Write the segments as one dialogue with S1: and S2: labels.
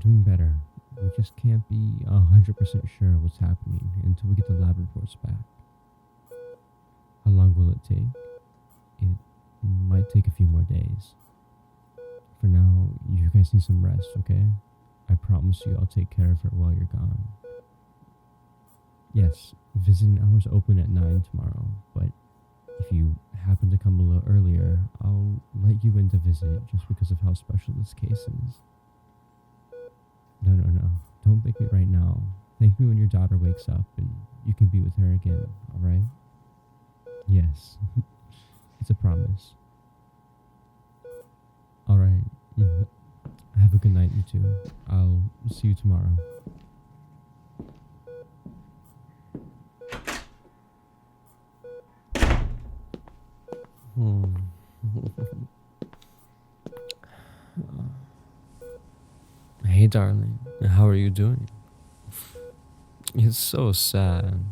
S1: doing better. We just can't be 100% sure what's happening until we get the lab reports back. How long will it take? It might take a few more days. For now, you guys need some rest, okay? I promise you I'll take care of her while you're gone. Yes, visiting hours open at 9 tomorrow, but if you happen to come a little earlier, I'll let you in to visit just because of how special this case is. No. Don't thank me right now. Thank me when your daughter wakes up and you can be with her again, alright? Yes, it's a promise. Alright. Have a good night, you two. I'll see you tomorrow. Hey, darling. How are you doing? It's so sad,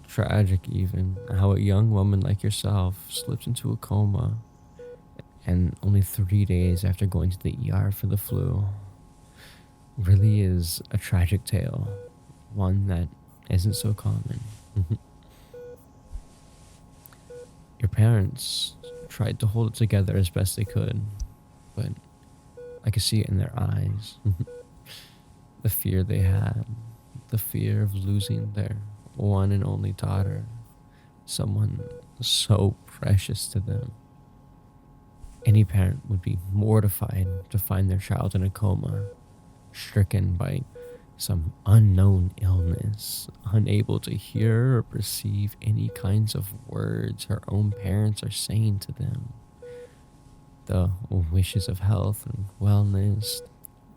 S1: tragic even, how a young woman like yourself slipped into a coma, and only 3 days after going to the ER for the flu. Really is a tragic tale, one that isn't so common. Your parents tried to hold it together as best they could, but I could see it in their eyes. The fear they had, the fear of losing their one and only daughter, someone so precious to them. Any parent would be mortified to find their child in a coma, stricken by some unknown illness, unable to hear or perceive any kinds of words her own parents are saying to them. The wishes of health and wellness,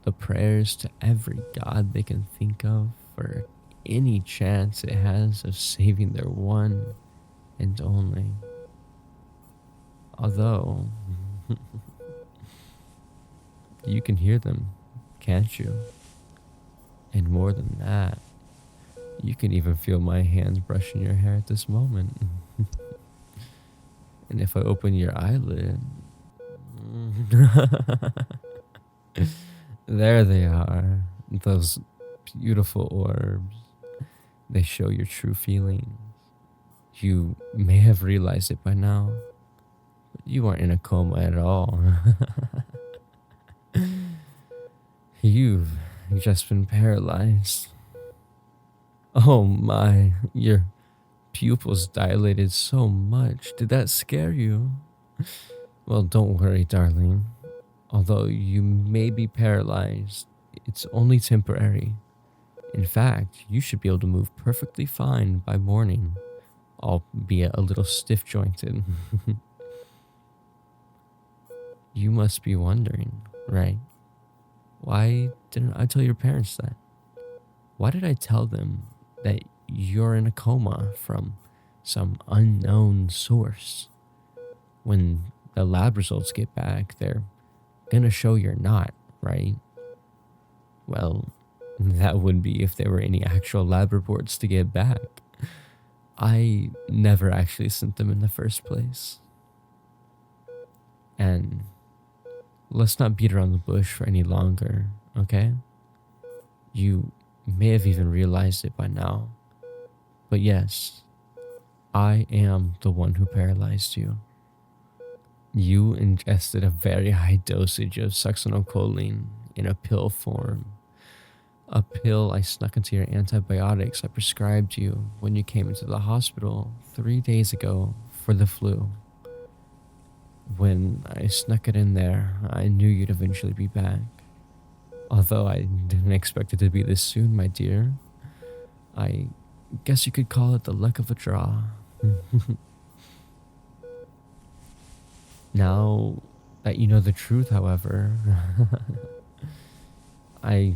S1: the prayers to every god they can think of for any chance it has of saving their one and only. Although, you can hear them, can't you? And more than that, you can even feel my hands brushing your hair at this moment. And if I open your eyelid, there they are, those beautiful orbs. They show your true feelings. You may have realized it by now, but you aren't in a coma at all. You've just been paralyzed. Oh my, your pupils dilated so much. Did that scare you? Well, don't worry, darling. Although you may be paralyzed, it's only temporary. In fact, you should be able to move perfectly fine by morning, albeit a little stiff-jointed. You must be wondering, right? Why didn't I tell your parents that? Why did I tell them that you're in a coma from some unknown source? When the lab results get back, they're gonna show you're not, right? Well, that would be if there were any actual lab reports to get back. I never actually sent them in the first place. And let's not beat around the bush for any longer, okay? You may have even realized it by now. But yes, I am the one who paralyzed you. You ingested a very high dosage of succinylcholine in a pill form. A pill I snuck into your antibiotics I prescribed you when you came into the hospital 3 days ago for the flu. When I snuck it in there, I knew you'd eventually be back. Although I didn't expect it to be this soon, my dear. I guess you could call it the luck of a draw. Now that you know the truth, however, I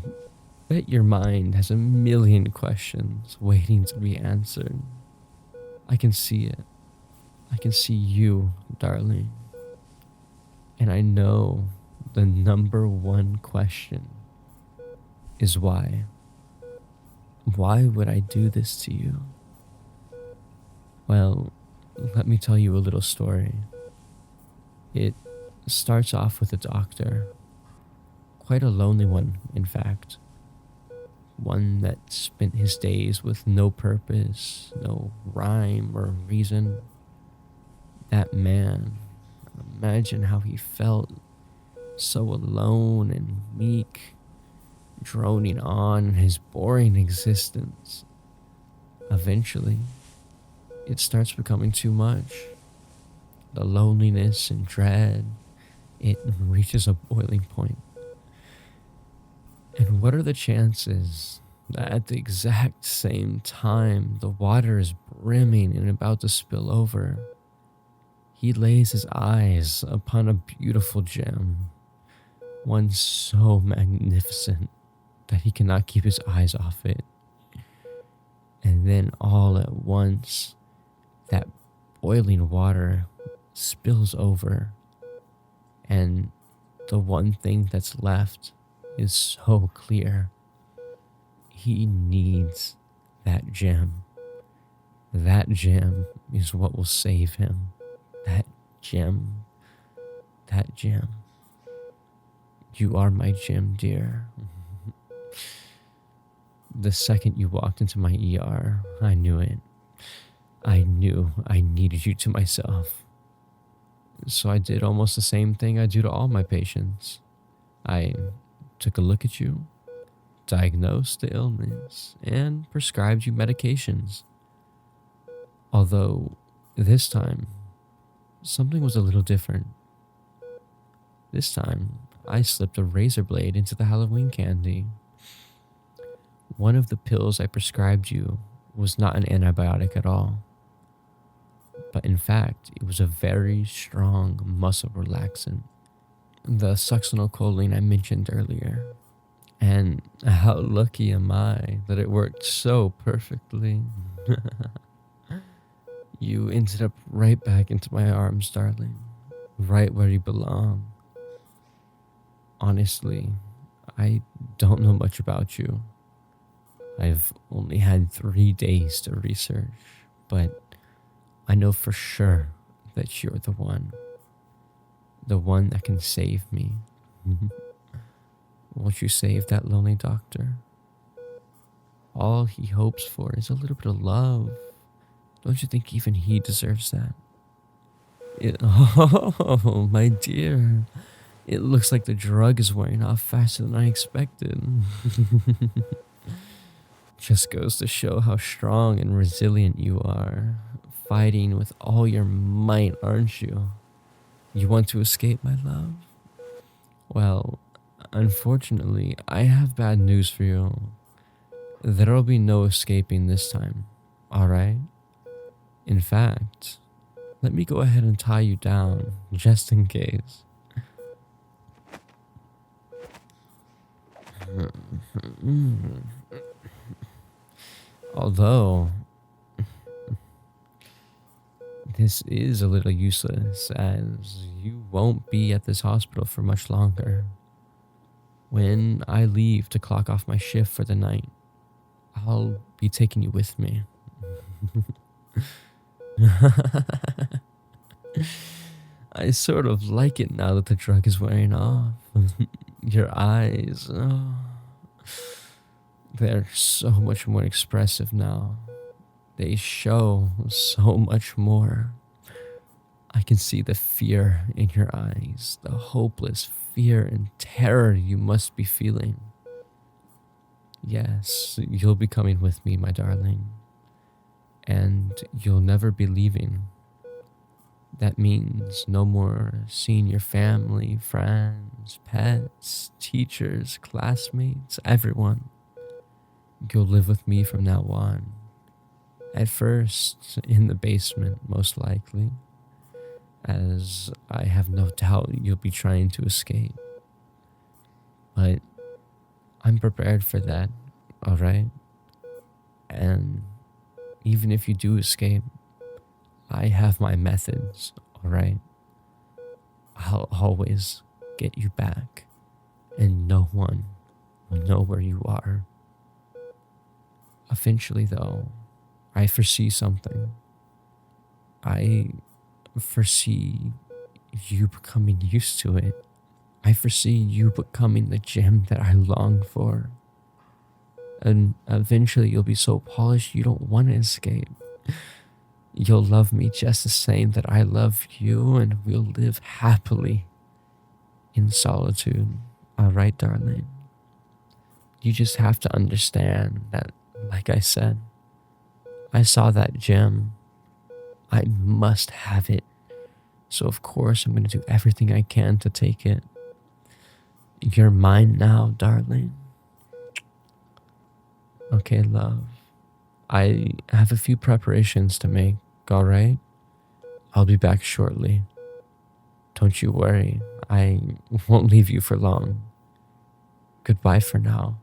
S1: bet your mind has a million questions waiting to be answered. I can see it. I can see you, darling. And I know the number one question is why. Why would I do this to you? Well, let me tell you a little story. It starts off with a doctor. Quite a lonely one, in fact. one that spent his days with no purpose, no rhyme or reason. That man, imagine how he felt, so alone and meek, droning on in his boring existence. Eventually, it starts becoming too much. The loneliness and dread, it reaches a boiling point. And what are the chances that at the exact same time the water is brimming and about to spill over, he lays his eyes upon a beautiful gem, one so magnificent that he cannot keep his eyes off it. And then all at once, that boiling water spills over, and the one thing that's left is so clear. He needs that gem. That gem is what will save him. That gem. That gem. You are my gem, dear. The second you walked into my ER, I knew it. I knew I needed you to myself. So I did almost the same thing I do to all my patients. I took a look at you, diagnosed the illness, and prescribed you medications. Although, this time, something was a little different. This time, I slipped a razor blade into the Halloween candy. One of the pills I prescribed you was not an antibiotic at all, but in fact, it was a very strong muscle relaxant, the succinylcholine I mentioned earlier. And how lucky am I that it worked so perfectly. You ended up right back into my arms, darling, right where you belong. Honestly, I don't know much about you. I've only had 3 days to research, but I know for sure that you're the one that can save me. Won't you save that lonely doctor? All he hopes for is a little bit of love. Don't you think even he deserves that? Oh, my dear. It looks like the drug is wearing off faster than I expected. Just goes to show how strong and resilient you are. Fighting with all your might, aren't you? You want to escape, my love? Well, unfortunately, I have bad news for you. There'll be no escaping this time, alright? In fact, let me go ahead and tie you down, just in case. Although, this is a little useless, as you won't be at this hospital for much longer. When I leave to clock off my shift for the night, I'll be taking you with me. I sort of like it now that the drug is wearing off. Your eyes, oh, they're so much more expressive now. They show so much more. I can see the fear in your eyes, the hopeless fear and terror you must be feeling. Yes, you'll be coming with me, my darling. And you'll never be leaving. That means no more seeing your family, friends, pets, teachers, classmates, everyone. You'll live with me from now on. At first, in the basement, most likely, as I have no doubt you'll be trying to escape. But I'm prepared for that, alright? And even if you do escape, I have my methods, alright? I'll always get you back, and no one will know where you are. Eventually, though, I foresee something. I foresee you becoming used to it. I foresee you becoming the gem that I long for. And eventually you'll be so polished you don't want to escape. You'll love me just the same that I love you, and we'll live happily in solitude. Alright, darling? You just have to understand that, like I said, I saw that gem. I must have it. So, of course, I'm going to do everything I can to take it. You're mine now, darling. Okay, love. I have a few preparations to make, alright? I'll be back shortly. Don't you worry, I won't leave you for long. Goodbye for now.